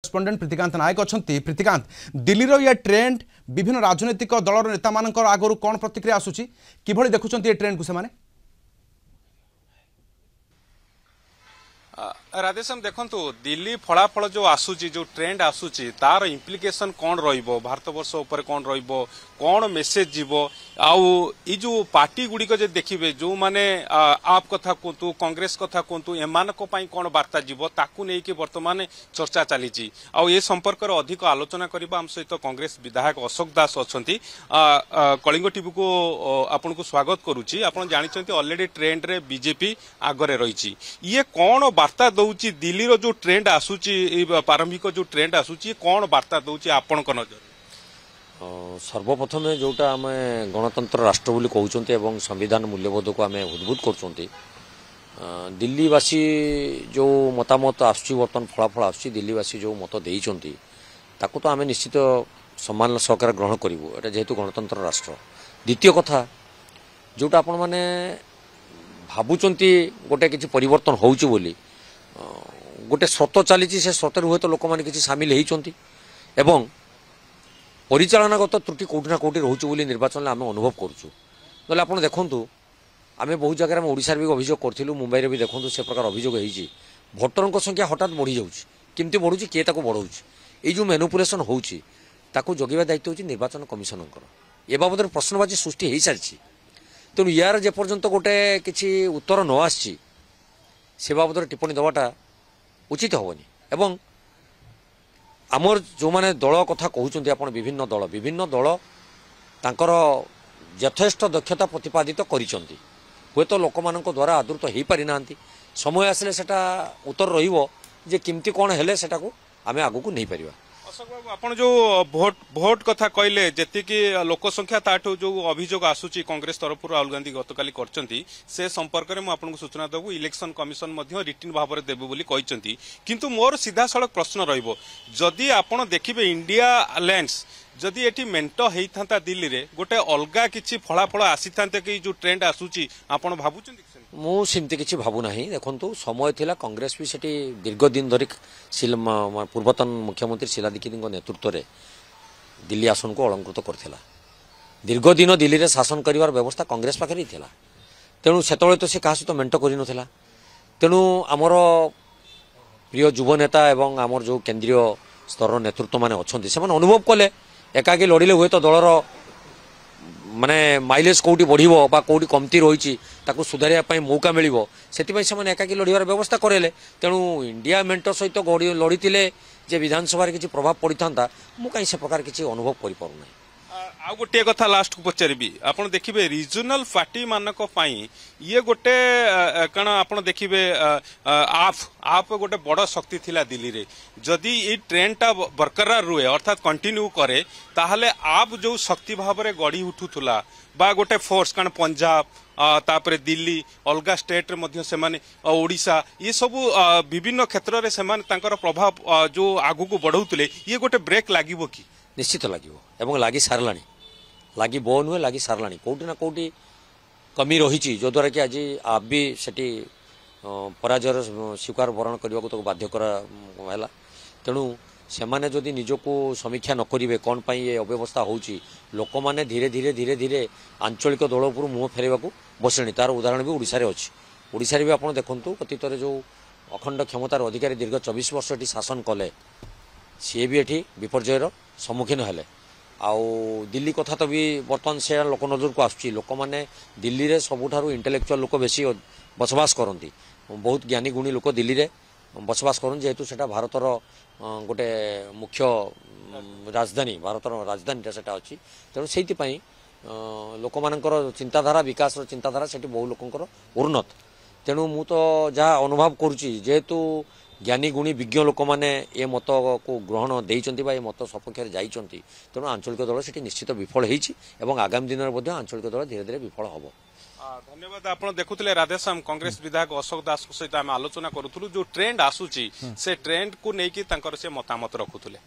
Correspondent Pritikant नायक अच्छा। प्रीतिकांत, दिल्लीर या ट्रेंड विभिन्न राजनैतिक दलर नेता मान आगु कौन प्रतिक्रिया आसूची कि देखुं ये ट्रेंड को से राधेश्याम देखंतु दिल्ली फलाफल जो आसूची जो ट्रेंड आसूची तार इम्प्लिकेशन कौन रहिबो भारत वर्ष ऊपर कौन रहिबो कौन मेसेज जीवो आउ ई जो पार्टी गुड़िक जे देखिबे जो माने आप कथा कहतु कांग्रेस कथा कहतु एमानक पई कौन वार्ता जीवो ताकू नै कि वर्तमान चर्चा चलीची आउ ए संपर्क रो अधिक आलोचना करबा हम सहित कांग्रेस विधायक अशोक दास अछंती। कलिंग टीवी को आपन को स्वागत करूची। आपन जानि छंती ऑलरेडी ट्रेंड रे बीजेपी आगरे रहिची ये कौन वार्ता दउची दिल्ली रो जो ट्रेंड आसूची प्रारंभिक जो ट्रेंड आसूची कौन वार्ता दउची आपन को नजर सर्वप्रथम जोटा आम गणतंत्र राष्ट्र बोली कहते और संविधान मूल्यबोध को आम उद्भूत कर दिल्लीवासी जो मतामत आसूँ बर्तमान फलाफल आसूँ दिल्लीवासी जो मत देते ताकू तो आम निश्चित सम्मान सहकार ग्रहण करूँ एटा जेहेतु गणतंत्र राष्ट्र। द्वितीय कथा जोटा आपण मैंने भावुंट गोटे किसी परिवर्तन होउची बोली गोटे स्रोत चली से स्रोत हुए तो लोक मैंने किसी सामिल होती एवं परिचालनागत त्रुटि कौटि ना कौटि रोचे बोली निर्वाचन में आम अनुभव करुँ ना आप देखूँ आम बहुत जगह ओडिशा भी अभियोग करूँ मुंबई में भी देखूँ से प्रकार अभियोग होती भोटर संख्या हठात बढ़ी जाऊँगी बढ़ुची किए बढ़ाऊँ ये जो मैनिपुलेसन होगी जगेवा दायित्व होची निर्वाचन कमिशन ए बाबद प्रश्नबाची सृष्टि हो सारी तेणु यार जेपर्यंत गोटे किसी उत्तर न आसी से बाबद टिप्पणी देवाटा उचित हेनी एवं आमर जो माने दल कथा कहते आप विभिन्न दल तांकर यथेष्ट दक्षता प्रतिपादित करिसेंती हुए तो लोक मान द्वारा आदृत हो पारि ना समय आसिले सेटा उत्तर रहिबो जे किमती कौन हेले सेटा को आमे आगु को नहीं पारिबा। अशोक बाबू आपण जो भोट कथा कहले जेतिकी लोक संख्या ताठू जो अभियोग आसूची कांग्रेस तरफ राहुल गांधी गतकाली करचंती से संपर्क में आपन को सूचना देबू इलेक्शन कमिशन मध्य रिटिन भाव में देबू बोली कहचंती किंतु मोर सीधा सड़क प्रश्न रहिबो जदि आपण देखिबे इंडिया अलायंस जदि एटी मेंट होता दिल्ली रे गोटे अलगा किछि फलाफल आसी थांते कि जो ट्रेंड आसूची आपण भाबुचंती मुझे किसी भावुना देखु समय थिला कांग्रेस भी सेठी दीर्घ दिन धरी पूर्वतन मुख्यमंत्री शीला दीक्षित नेतृत्व में दिल्ली आसन को अलंकृत करथिला दीर्घ दिन दिल्ली रे शासन करिवार व्यवस्था कांग्रेस पाखे थिला तेणु सेतବେଳେ तो से कहा सहित मेंट कर तेणु आमर प्रिय युव नेता एवं आमर जो केंद्रीय स्तर नेतृत्व माने अछंती से अनुभव कले एकाकी लड़िले हुए तो दलर माने माइलेज कौटी बढ़िबो बा कौटी कमती रही सुधारिया मौका मिलिबो सेतिपई से एकाकी लड़िबार व्यवस्था करेले तेणु इंडिया मेंट सहित लड़ीते जे विधानसभा किसी प्रभाव पड़ी था मु कहीं से प्रकार किसी अनुभव कर पारना। आ गोटे कथा लास्ट को पचारि आप देखिए रिजनल पार्टी मानक ये गोटे कण आप देखिए आप गोटे बड़ शक्ति थिला दिल्ली रे जदि ये ट्रेंडटा बरकरार रुहे अर्थात कंटिन्यू करे ताहले आप जो शक्ति भाव में गढ़ी उठुला बा गोटे फोर्स कारण पंजाब तापरे दिल्ली अलगा स्टेट रे से माने ओडिशा ये सब विभिन्न क्षेत्र में से प्रभाव जो आगु को बढ़ाऊले ये गोटे ब्रेक लगे कि निश्चित लगे लगी सारा लगी बो नुहे लगी सारा कौटी ना कौटी कमी रही जो द्वारा कि आज आप भी सेठी पराजयर स्वीकार वरण करने को तो बाध्य कराला तेणु से माने जदि निजको समीक्षा न करेंगे कौन पाई ये अव्यवस्था होची लोक माने धीरे धीरे धीरे धीरे आंचलिक दल उपर मुह फेरवा बसले तार उदाहरण भी ओडिशा रे अछि। ओडिशा रे भी आपण देखंतु अतीत जो अखंड क्षमतार अधिकारी दीर्घ 24 वर्ष एटी शासन कले सी भी एटी विपर्ययर सम्मुखीन हेले आउ दिल्ली कथा तो भी बर्तमान से लोक नजर को आसुची लोक माने दिल्ली रे सबुठारु इंटेलेक्चुअल लोक बेसी बसवास करती बहुत ज्ञानी गुणी लोक दिल्ली रे बसवास करन जेहेतु सेटा भारतर गोटे मुख्य राजधानी भारतर राजधानीटा सेटा अछि तेणु सेइथिपाई लोक मानकर चिंताधारा विकास चिंताधारा सेठी बहु लोकंकर उन्नत तेणु मु तो जहाँ अनुभव करुच्ची जेहेतु ज्ञानी गुणी विज्ञ लोक मैंने ये मत को ग्रहण देइचंती बा ये मत सपक्ष जाइचंती तेणु आंचलिक दल सेठी निश्चित विफल होईची एवं आगामी दिन में आंचलिक दल धीरे धीरे विफल हम। धन्यवाद। आप देखुले राधेश्याम कांग्रेस विधायक अशोक दास सहित आम आलोचना करूँ जो ट्रेंड आसूची से ट्रेंड को लेकिन से मतामत रखुले।